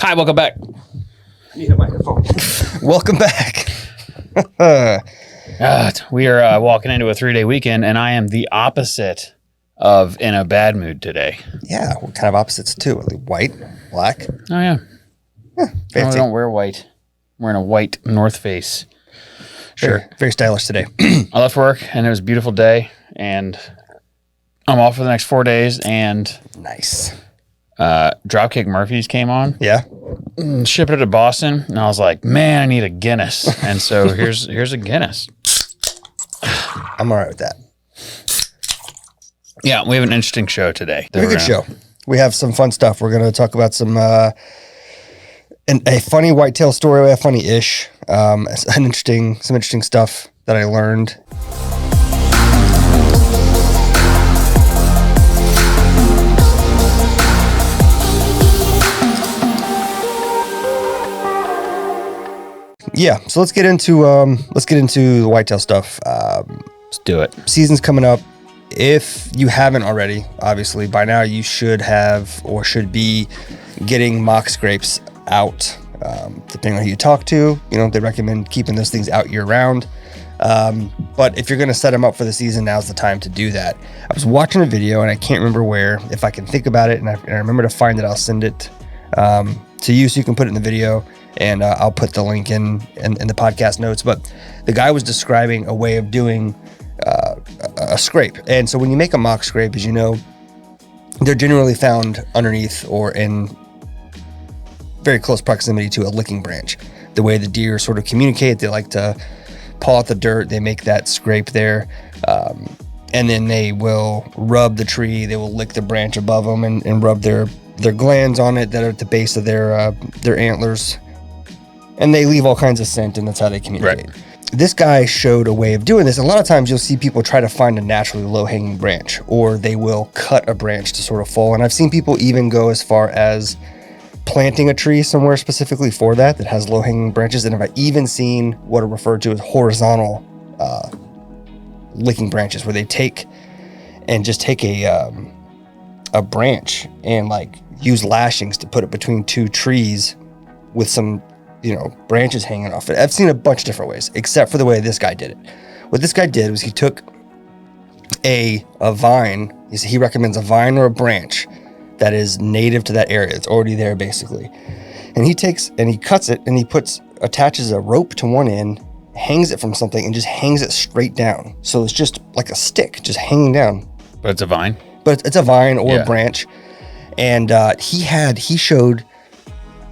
Hi, welcome back. I need a microphone. Welcome back. We are walking into a 3-day weekend, and I am the opposite of in a bad mood today. Yeah, we're kind of opposites too. White, black. Oh, yeah. Fancy. No, I don't wear white. I'm wearing a white North Face. Sure. Very stylish today. I left work, and it was a beautiful day, and I'm off for the next 4 days, and Nice. Dropkick Murphys came on. Yeah. Shipped it to Boston, and I was like, man, I need a Guinness. And so here's a Guinness. I'm all right with that. Yeah, we have an interesting show today. We have a good show. We have some fun stuff. We're going to talk about some a funny whitetail story, funny-ish, some interesting stuff that I learned. Yeah, so let's get into the whitetail stuff. Let's do it. Season's coming up. If you haven't already, obviously by now you should have or should be getting mock scrapes out. Depending on who you talk to, they recommend keeping those things out year round. But if you're going to set them up for the season, now's the time to do that. I was watching a video and I can't remember where. If I can think about it and I remember to find it, I'll send it to you so you can put it in the video. And I'll put the link in the podcast notes. But the guy was describing a way of doing a scrape. And so when you make a mock scrape, as you know, they're generally found underneath or in very close proximity to a licking branch. The way the deer sort of communicate, they like to paw out the dirt. They make that scrape there. And then they will rub the tree. They will lick the branch above them and rub their glands on it that are at the base of their antlers. And they leave all kinds of scent, and that's how they communicate. Right. This guy showed a way of doing this. A lot of times you'll see people try to find a naturally low-hanging branch, or they will cut a branch to sort of fall. And I've seen people even go as far as planting a tree somewhere specifically for that has low-hanging branches. And I've even seen what are referred to as horizontal licking branches, where they take a branch and use lashings to put it between two trees with some branches hanging off it. I've seen a bunch of different ways, except for the way this guy did it. What this guy did was he took a vine. He recommends a vine or a branch that is native to that area. It's already there, basically. And he takes and he cuts it and he attaches a rope to one end, hangs it from something, and just hangs it straight down. So it's just like a stick, just hanging down. But it's a vine? But it's a vine or a branch. And he showed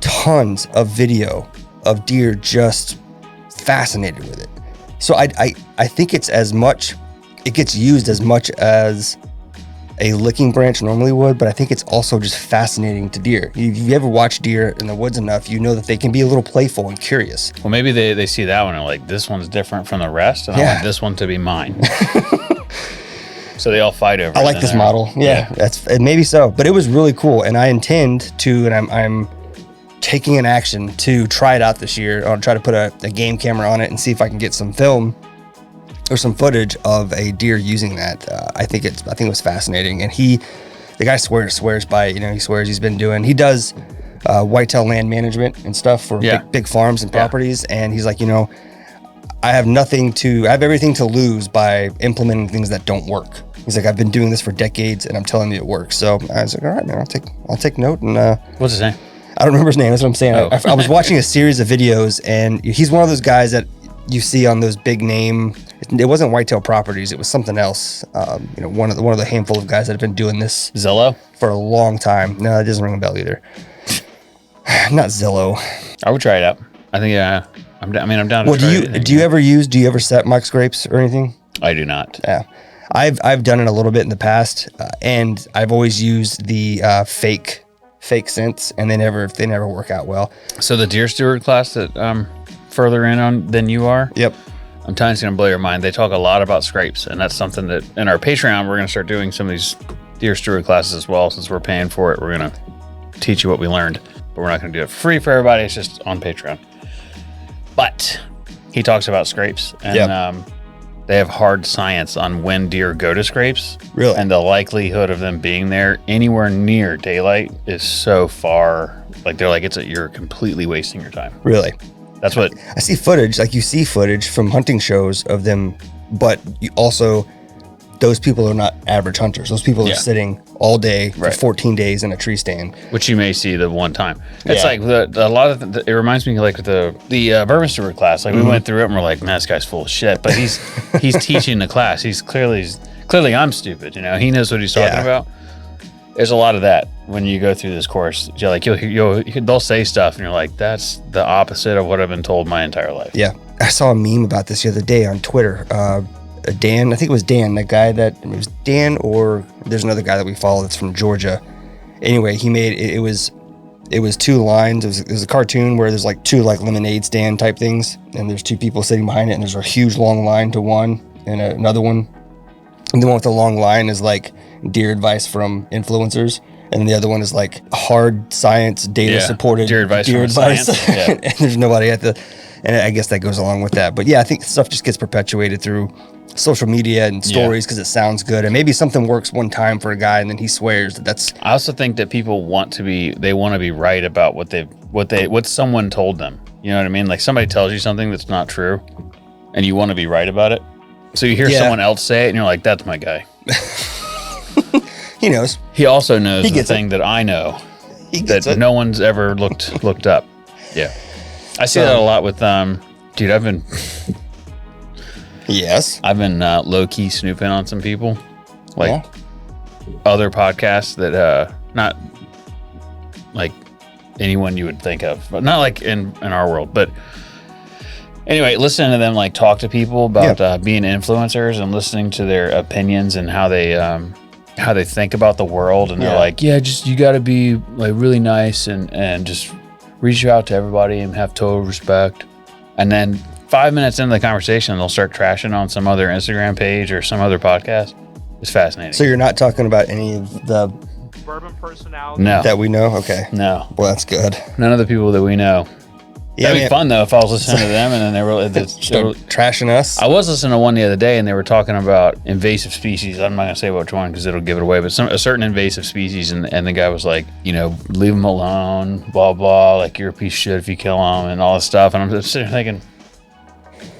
tons of video of deer just fascinated with it. So I think it gets used as much as a licking branch normally would, but I think it's also just fascinating to deer. If you ever watch deer in the woods enough, you know that they can be a little playful and curious. Well, maybe they see that one and like, this one's different from the rest, and I want this one to be mine. So they all fight over it. I like this model. Yeah, maybe so. But it was really cool, and I intend to, and I'm taking an action to try it out this year. I'll try to put a game camera on it and see if I can get some film or some footage of a deer using that. I think it was fascinating. And the guy swears by, he swears he does whitetail land management and stuff for big farms and properties. And he's like, I have everything to lose by implementing things that don't work. He's like, I've been doing this for decades and I'm telling you it works. So I was like, all right, man, I'll take note. And what's his name? I don't remember his name. That's what I'm saying. Oh. I was watching a series of videos, and he's one of those guys that you see on those big name. It wasn't Whitetail Properties. It was something else. One of the handful of guys that have been doing this Zillow for a long time. No, that doesn't ring a bell either. Not Zillow. I would try it out. I think I'm down. Well, do you ever set mock scrapes or anything? I do not. Yeah, I've done it a little bit in the past, and I've always used the fake scents, and they never work out well. So the deer steward class that further in on than you are. Yep. I'm telling you, it's gonna blow your mind. They talk a lot about scrapes, and that's something that in our Patreon we're gonna start doing some of these deer steward classes as well. Since we're paying for it, we're gonna teach you what we learned, but we're not gonna do it for free for everybody. It's just on Patreon. But he talks about scrapes, and they have hard science on when deer go to scrapes. Really? And the likelihood of them being there anywhere near daylight is so far. Like they're like, you're completely wasting your time. Really? That's what I see footage. Like you see footage from hunting shows of them, but you also, those people are not average hunters. Those people are sitting all day for 14 days in a tree stand, which you may see the one time. It's like a lot of it reminds me like the bourbon steward class. Like we went through it and we're like, man, this guy's full of shit. But he's teaching the class. He's clearly I'm stupid. You know, he knows what he's talking about. There's a lot of that when you go through this course. You're like they'll say stuff and you're like, that's the opposite of what I've been told my entire life. Yeah, I saw a meme about this the other day on Twitter. Dan, I think it was Dan, the guy it was Dan, or there's another guy that we follow that's from Georgia. Anyway, he made it was two lines. It was a cartoon where there's like two like lemonade stand type things, and there's two people sitting behind it, and there's a huge long line to one and another one. And the one with the long line is like deer advice from influencers, and the other one is like hard science data supported deer advice. Yeah. And there's nobody at the, and I guess that goes along with that. But yeah, I think stuff just gets perpetuated through social media and stories because it sounds good, and maybe something works one time for a guy and then he swears that's. I also think that people want to be right about what someone told them. You know what I mean? Like somebody tells you something that's not true and you want to be right about it. So you hear someone else say it and you're like, that's my guy. He knows. He also knows the thing that I know that no one's ever looked up. Yeah. I see that a lot with dude, I've been low key snooping on some people, like other podcasts that not like anyone you would think of, but not like in our world. But anyway, listening to them like talk to people about being influencers and listening to their opinions and how they think about the world, and they're like, you got to be like really nice and just reach out to everybody and have total respect. And then 5 minutes into the conversation, they'll start trashing on some other Instagram page or some other podcast. It's fascinating. So you're not talking about any of the bourbon personality that we know? Okay. No. Well, that's good. None of the people that we know. Yeah, that'd be fun though if I was listening to them and then they were trashing us. I was listening to one the other day and they were talking about invasive species. I'm not gonna say which one because it'll give it away, but a certain invasive species, and the guy was like, leave them alone, blah blah. Like you're a piece of shit if you kill them and all this stuff. And I'm just sitting there thinking,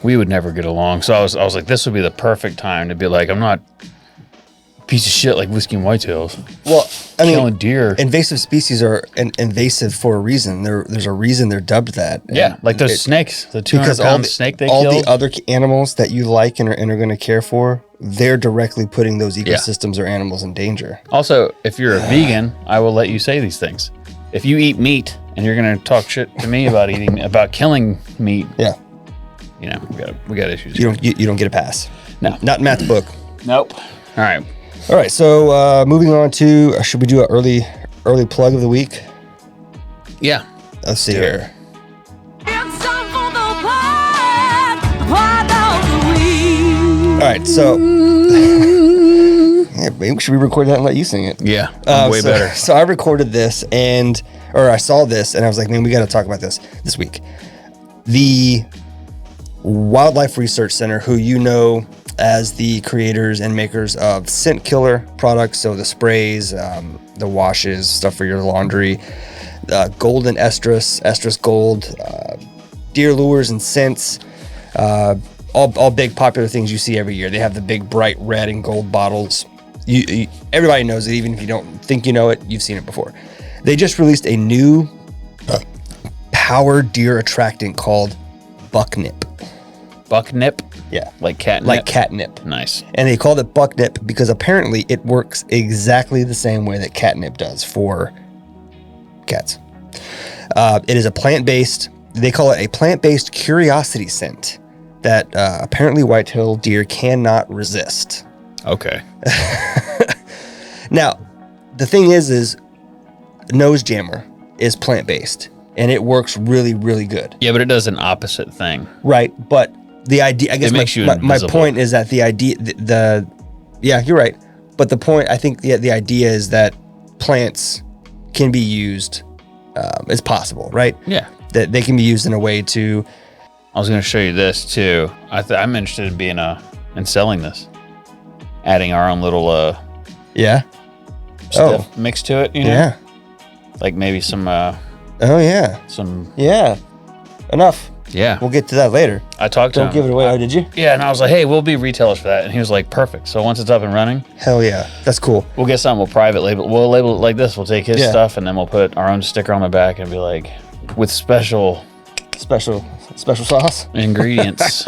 we would never get along. So I was like, this would be the perfect time to be like, I'm not a piece of shit like whiskey and whitetails. Well, I mean, killing deer. Invasive species are invasive for a reason. There's a reason they're dubbed that. Yeah, like those snakes, the 200-pound snake they all killed. The other animals that you like and are going to care for, they're directly putting those ecosystems or animals in danger. Also, if you're a vegan, I will let you say these things. If you eat meat and you're going to talk shit to me about killing meat, we got issues. You don't get a pass. No, not in Matt's book. Nope. All right. So moving on to, should we do an early plug of the week? Yeah. Let's see here. All right, so maybe should we record that and let you sing it? Yeah, way better. So I recorded this I saw this and I was like, man, we got to talk about this week. The Wildlife Research Center, who you know as the creators and makers of scent killer products, so the sprays, the washes, stuff for your laundry, golden estrus gold, deer lures and scents, all big popular things you see every year. They have the big bright red and gold bottles. Everybody knows it, even if you don't think you know it, you've seen it before. They just released a new power deer attractant called Bucknip. Bucknip? Yeah. Like catnip? Like catnip. Nice. And they called it Bucknip because apparently it works exactly the same way that catnip does for cats. It is a plant-based, they call it a plant-based curiosity scent that apparently whitetail deer cannot resist. Okay. Now, the thing is Nose Jammer is plant-based and it works really, really good. Yeah, but it does an opposite thing. Right, but the idea, I guess my point is that the idea, yeah, you're right. But the point, I think the idea is that plants can be used, it's possible, right? Yeah. That they can be used in a way to. I was going to show you this too. I'm interested in being an and selling this, adding our own little Yeah. stuff mix to it. You know? Yeah. Like maybe some Oh yeah. some Yeah. Enough. yeah. We'll get to that later. I talked to Don't him. give it away. Oh, did you? Yeah, and I was like, hey, we'll be retailers for that, and he was like, perfect. So once it's up and running, Hell yeah. That's cool. we'll get something. We'll private label. We'll label it like this. We'll take his Yeah. stuff, and then we'll put our own sticker on the back and be like, with special Special sauce. ingredients.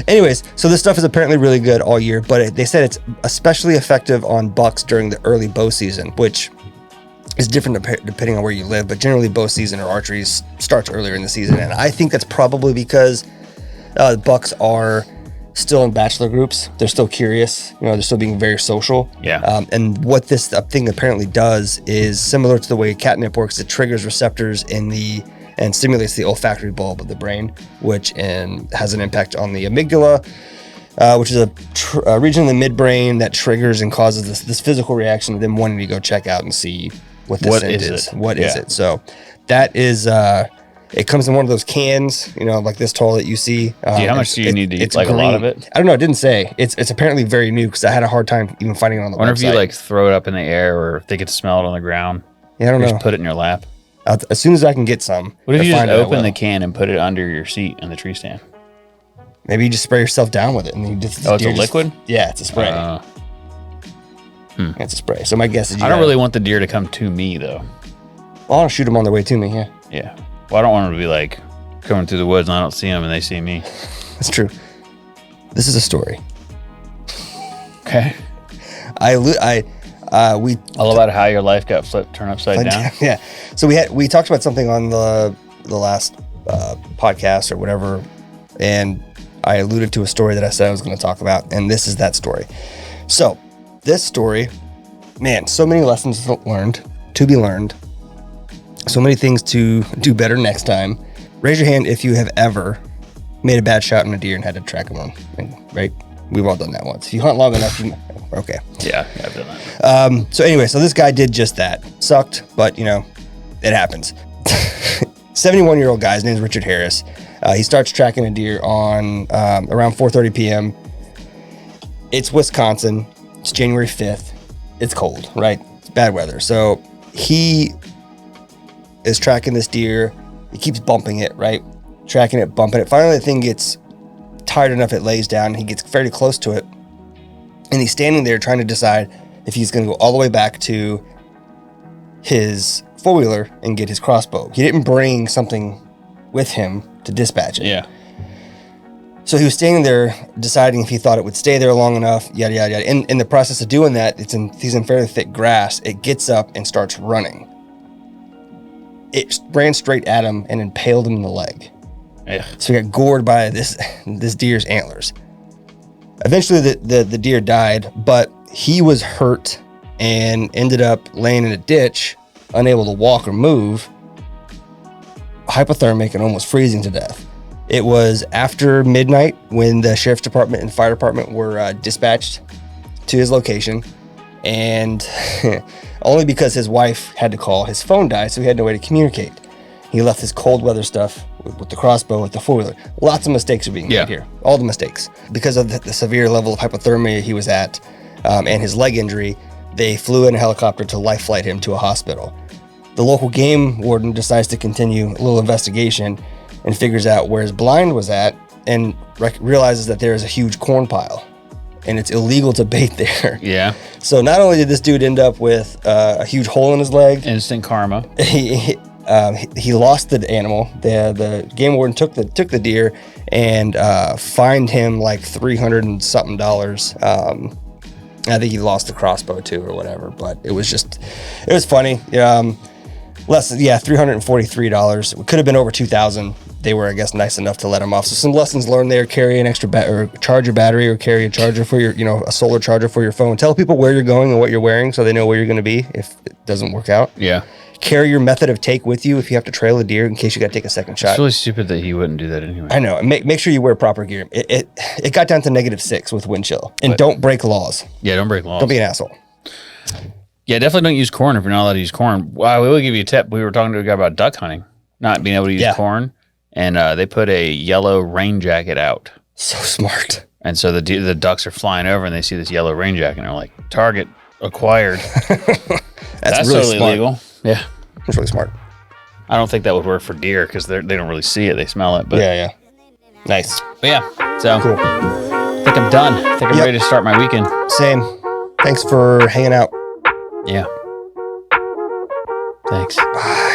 Anyways, so this stuff is apparently really good all year, but they said it's especially effective on bucks during the early bow season, which is different depending on where you live, but generally bow season or archery starts earlier in the season. And I think that's probably because the bucks are still in bachelor groups. They're still curious. They're still being very social. Yeah. And what this thing apparently does is similar to the way catnip works. It triggers receptors and stimulates the olfactory bulb of the brain, which has an impact on the amygdala, which is a region in the midbrain that triggers and causes this physical reaction of them wanting to go check out and see what the scent is. What is it? So that is, it comes in one of those cans, like this tall that you see. How much do you need to eat? Like green. A lot of it? I don't know. It didn't say. It's apparently very new because I had a hard time even finding it on the website. I wonder if you like throw it up in the air or if they could smell it on the ground. Yeah, I don't know. Just put it in your lap. As soon as I can get some. What if you just open the can and put it under your seat in the tree stand? Maybe you just spray yourself down with it. And you just, it's a liquid? Yeah, it's a spray. It's a spray. So my guess is I don't really want the deer to come to me, though. Well, I'll shoot them on their way to me, yeah. Yeah. Well, I don't want them to be like coming through the woods and I don't see them and they see me. That's true. This is a story. Okay. We all about how your life got turned upside down. Yeah. So we talked about something on the last podcast or whatever, and I alluded to a story that I said I was going to talk about, and this is that story. So this story, man, so many lessons to be learned, so many things to do better next time. Raise your hand if you have ever made a bad shot on a deer and had to track him on, right? We've all done that once. If you hunt long enough, okay. Yeah, I've done that. So anyway, so this guy did just that. Sucked, but it happens. 71-year-old guy, his name's Richard Harris. He starts tracking a deer on around 4:30 p.m. It's Wisconsin. It's January 5th. It's cold, right? It's bad weather. So he is tracking this deer. He keeps bumping it, right? Tracking it, bumping it. Finally, the thing gets tired enough it lays down. He gets fairly close to it. And he's standing there trying to decide if he's going to go all the way back to his four-wheeler and get his crossbow. He didn't bring something with him to dispatch it. Yeah. So he was standing there deciding if he thought it would stay there long enough, yada, yada, yada. In the process of doing that, he's in fairly thick grass. It gets up and starts running. It ran straight at him and impaled him in the leg. Yeah. So he got gored by this deer's antlers. Eventually, the deer died, but he was hurt and ended up laying in a ditch, unable to walk or move, hypothermic and almost freezing to death. It was after midnight when the sheriff's department and fire department were dispatched to his location, and only because his wife had to call, his phone died, so he had no way to communicate. He left his cold weather stuff with the crossbow, with the four-wheeler. Lots of mistakes are being made here. All the mistakes. Because of the severe level of hypothermia he was at and his leg injury, they flew in a helicopter to life flight him to a hospital. The local game warden decides to continue a little investigation and figures out where his blind was at and realizes that there is a huge corn pile and it's illegal to bait there. Yeah. So not only did this dude end up with a huge hole in his leg, instant karma. He lost the animal. The game warden took the deer and fined him like $300 and something. I think he lost the crossbow too or whatever. But it was funny. $343. It could have been over $2,000. They were, I guess, nice enough to let him off. So some lessons learned there: carry an extra or charge your battery, or carry a charger for your, a solar charger for your phone. Tell people where you're going and what you're wearing so they know where you're going to be if it doesn't work out. Yeah. Carry your method of take with you if you have to trail a deer in case you got to take a second shot. It's really stupid that he wouldn't do that anyway. I know. Make sure you wear proper gear. It got down to -6 with wind chill. And don't break laws. Yeah, don't break laws. Don't be an asshole. Yeah, definitely don't use corn if you're not allowed to use corn. Well, we will give you a tip. We were talking to a guy about duck hunting, not being able to use corn, and they put a yellow rain jacket out. So smart. And so the ducks are flying over and they see this yellow rain jacket and they're like, target acquired. That's really totally smart. legal. Yeah. That's really smart. I don't think that would work for deer because they don't really see it. They smell it. But Yeah. Nice. But yeah. So Cool. I think I'm done. I think I'm ready to start my weekend. Same. Thanks for hanging out. Yeah. Thanks. Bye.